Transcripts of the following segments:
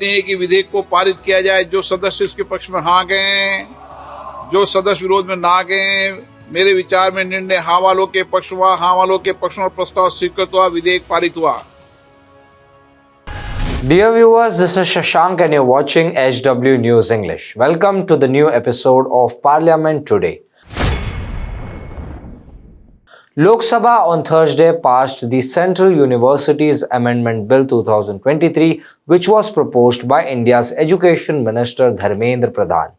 कि विधेयक को पारित किया जाए। जो सदस्य इसके पक्ष में हाँ गए, जो सदस्य विरोध में ना गए, मेरे विचार में निर्णय हाँ वालों के पक्ष हुआ। हाँ वालों के पक्ष में प्रस्ताव स्वीकृत हुआ, विधेयक पारित हुआ। Dear viewers, this is Shashank and you're watching HW News English. Welcome to the new episode of Parliament Today. Lok Sabha on Thursday passed the Central Universities Amendment Bill 2023, which was proposed by India's Education Minister Dharmendra Pradhan.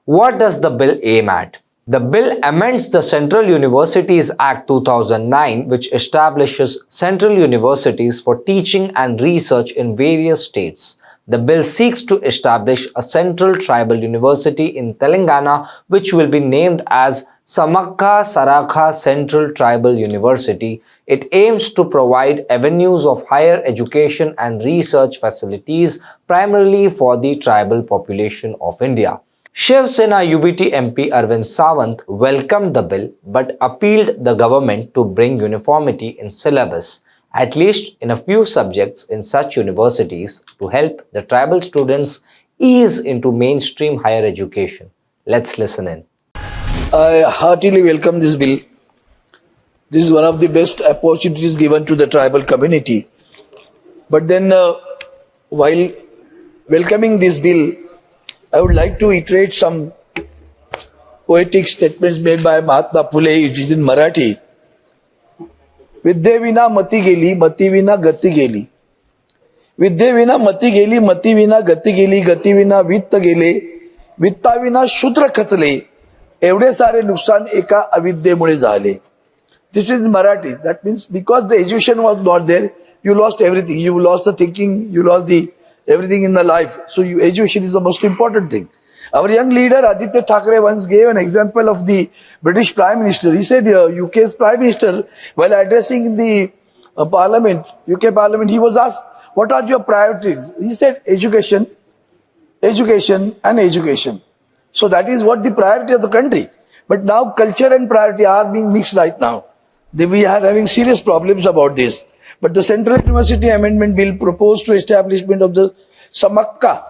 What does the bill aim at? The bill amends the Central Universities Act 2009, which establishes central universities for teaching and research in various states. The bill seeks to establish a central tribal university in Telangana, which will be named as Sammakka Sarakka Central Tribal University. It aims to provide avenues of higher education and research facilities primarily for the tribal population of India. Shiv Sena UBT MP Arvind Sawant welcomed the bill but appealed the government to bring uniformity in syllabus, at least in a few subjects in such universities, to help the tribal students ease into mainstream higher education. Let's listen in. I heartily welcome this bill. This is one of the best opportunities given to the tribal community. But then, while welcoming this bill, I would like to iterate some poetic statements made by Mahatma Phule, which is in Marathi. विद्येविना मती गेली, मतीविना गती गेली. विद्येविना मती गेली, मतीविना गती गेली, गतीविना वित्त गेले, वित्ताविना शूद्र खचले. एवढे सारे नुकसान एका अविद्येमुळे झाले. This is Marathi. That means because the education was not there, you lost everything. You lost the thinking, you lost the everything in the life. So education is the most important thing. Our young leader Aditya Thackeray once gave an example of the British Prime Minister. He said UK's Prime Minister, while addressing the Parliament, UK Parliament, he was asked, what are your priorities? He said education, education and education. So that is what the priority of the country. But now culture and priority are being mixed right now. We are having serious problems about this. But the Central University Amendment Bill proposed to establishment of the Sarakka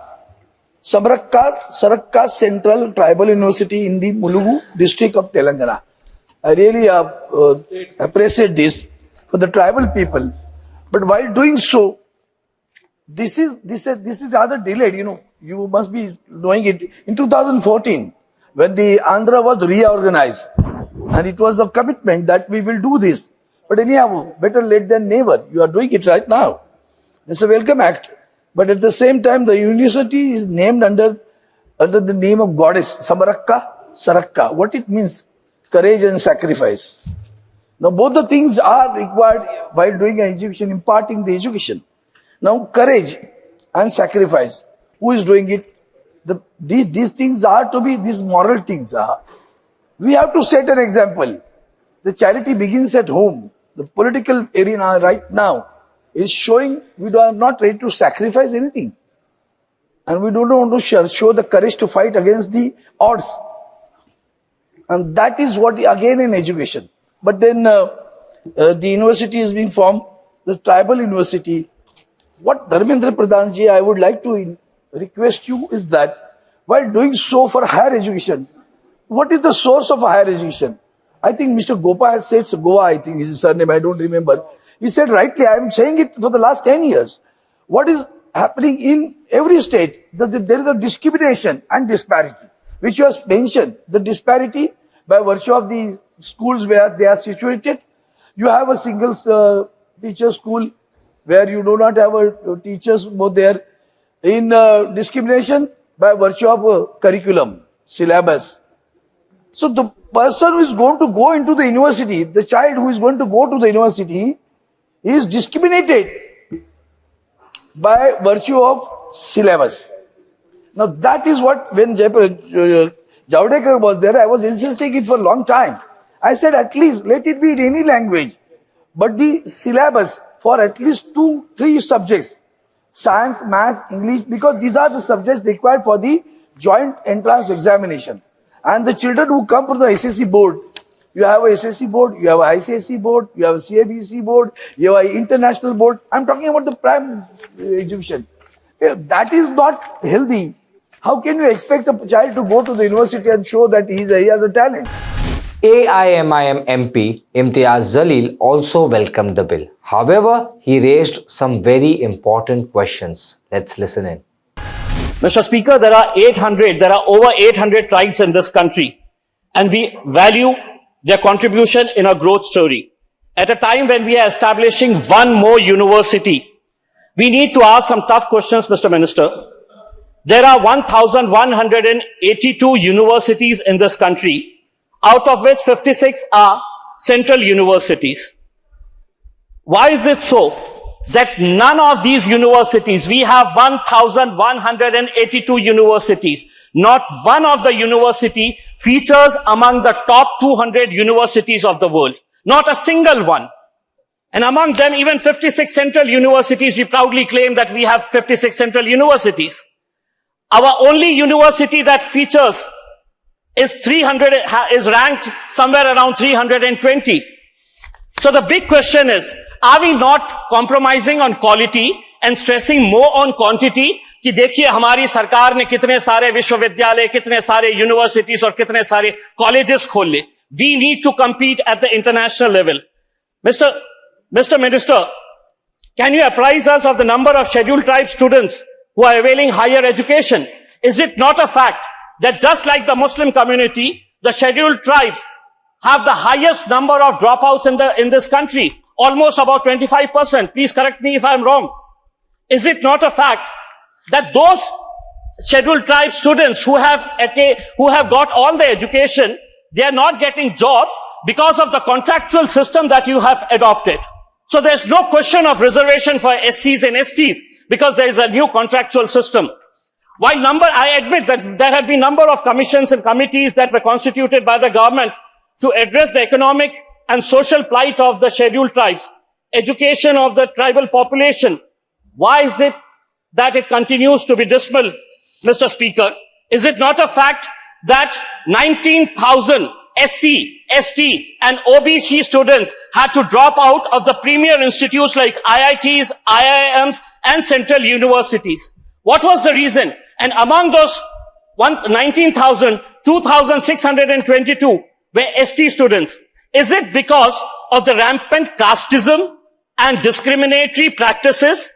Central Tribal University in the Mulugu district of Telangana. I really appreciate this for the tribal people. But while doing so, this is rather delayed. You must be knowing it. In 2014, when the Andhra was reorganized, and it was a commitment that we will do this. But anyhow, better late than never. You are doing it right now. It's a welcome act. But at the same time, the university is named under the name of goddess, Sarakka. What it means? Courage and sacrifice. Now, both the things are required while doing education, imparting the education. Now, courage and sacrifice. Who is doing it? These things are to be, these moral things are. We have to set an example. The charity begins at home. The political arena right now is showing we are not ready to sacrifice anything. And we don't want to show the courage to fight against the odds. And that is what, again, in education. But then the university is being formed, the tribal university. What Dharmendra Pradhan ji, I would like to request you is that while doing so for higher education, what is the source of higher education? I think Mr. Gopa has said, Goa, I think is his surname, I don't remember. He said rightly, I am saying it for the last 10 years. What is happening in every state? There is a discrimination and disparity, which you have mentioned. The disparity by virtue of the schools where they are situated. You have a single teacher school where you do not have teachers both there. In discrimination by virtue of curriculum, syllabus. So the person who is going to go into the university, the child who is going to go to the university, is discriminated by virtue of syllabus. Now that is what, when Javadekar was there, I was insisting it for a long time. I said at least let it be in any language, but the syllabus for at least 2-3 subjects, science, math, English, because these are the subjects required for the joint entrance examination. And the children who come from the SSC board, You have a SSC board, you have a ICSE board, you have a CABC board, you have an international board. I'm talking about the prime exhibition. If that is not healthy, how can you expect a child to go to the university and show that he has a talent? AIMIM MP IMtiaz Jalil also welcomed the bill. However, he raised some very important questions. Let's listen in. Mr. Speaker, there are over 800 tribes in this country, and we value their contribution in our growth story. At a time when we are establishing one more university, we need to ask some tough questions, Mr. Minister. There are 1,182 universities in this country, out of which 56 are central universities. Why is it so that none of these universities, we have 1,182 universities, not one of the university features among the top 200 universities of the world, not a single one. And among them, even 56 central universities, we proudly claim that we have 56 central universities. Our only university that features is ranked somewhere around 320. So the big question is, are we not compromising on quality and stressing more on quantity? कि देखिए हमारी सरकार ने कितने सारे विश्वविद्यालय, कितने सारे universities और कितने सारे colleges खोल ले. We need to compete at the international level. Mr. Minister, can you apprise us of the number of scheduled tribe students who are availing higher education? Is it not a fact that just like the Muslim community, the scheduled tribes have the highest number of dropouts in this country, almost about 25%. Please correct me if I'm wrong. Is it not a fact that those scheduled tribe students who have got all the education, they are not getting jobs because of the contractual system that you have adopted? So there's no question of reservation for SCs and STs because there is a new contractual system. While I admit that there have been number of commissions and committees that were constituted by the government to address the economic and social plight of the scheduled tribes, education of the tribal population. Why is it that it continues to be dismal, Mr. Speaker? Is it not a fact that 19,000 SC, ST and OBC students had to drop out of the premier institutes like IITs, IIMs and central universities? What was the reason? And among those 19,000, 2,622 were ST students. Is it because of the rampant casteism and discriminatory practices?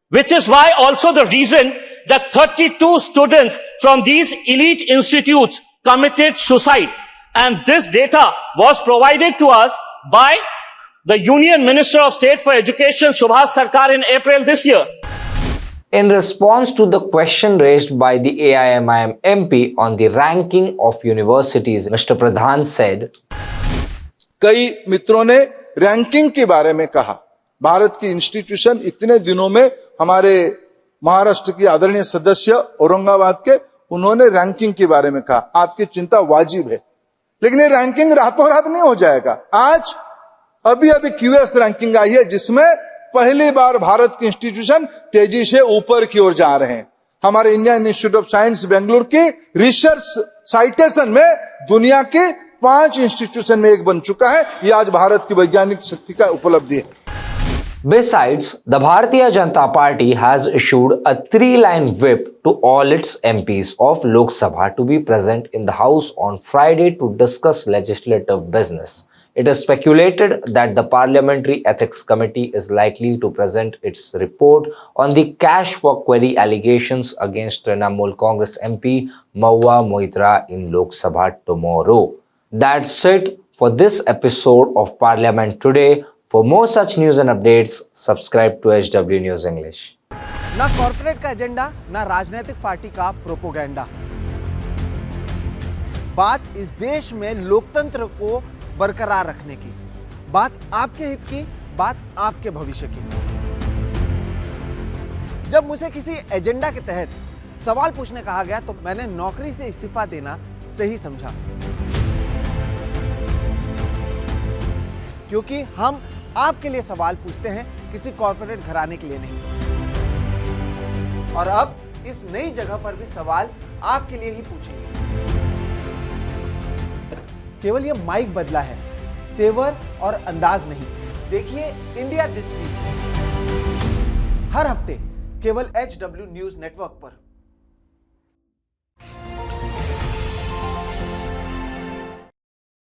Which is why also the reason that 32 students from these elite institutes committed suicide. And this data was provided to us by the Union Minister of State for Education, Subhash Sarkar, in April this year. In response to the question raised by the AIMIM MP on the ranking of universities, Mr. Pradhan said, कई मित्रों ने ranking के बारे में कहा. भारत की institution इतने दिनों में हमारे महाराष्ट्र की आदरणीय सदस्य औरंगाबाद के, उन्होंने रैंकिंग के बारे में कहा. आपकी चिंता वाजिब है, लेकिन ये रैंकिंग रातों रात नहीं हो जाएगा. आज अभी क्यूएस रैंकिंग आई है जिसमें पहली बार भारत की इंस्टीट्यूशन तेजी से ऊपर की ओर जा रहे हैं. हमारे Indian institute of science Bengaluru की रिसर्च साइटेशन में दुनिया के 5 इंस्टीट्यूशन में एक बन चुका है. ये आज भारत की वैज्ञानिक शक्ति का उपलब्धि है. Besides, the Bharatiya Janata Party has issued a 3-line whip to all its MPs of Lok Sabha to be present in the House on Friday to discuss legislative business. It is speculated that the Parliamentary Ethics Committee is likely to present its report on the cash for query allegations against Trinamool Congress MP Mahua Moitra in Lok Sabha tomorrow. That's it for this episode of Parliament Today. For more such news and updates, subscribe to HW News English. ना corporate का agenda, ना राजनीतिक party का propaganda. बात इस देश में लोकतंत्र को बरकरार रखने की, बात आपके हित की, बात आपके भविष्य की. जब मुझे किसी एजेंडा के तहत सवाल पूछने कहा गया तो मैंने नौकरी से इस्तीफा देना सही समझा, क्योंकि हम आपके लिए सवाल पूछते हैं, किसी कॉर्पोरेट घराने के लिए नहीं. और अब इस नई जगह पर भी सवाल आपके लिए ही पूछेंगे. केवल ये माइक बदला है, तेवर और अंदाज नहीं. देखिए इंडिया दिस वीक हर हफ्ते केवल HW न्यूज नेटवर्क पर।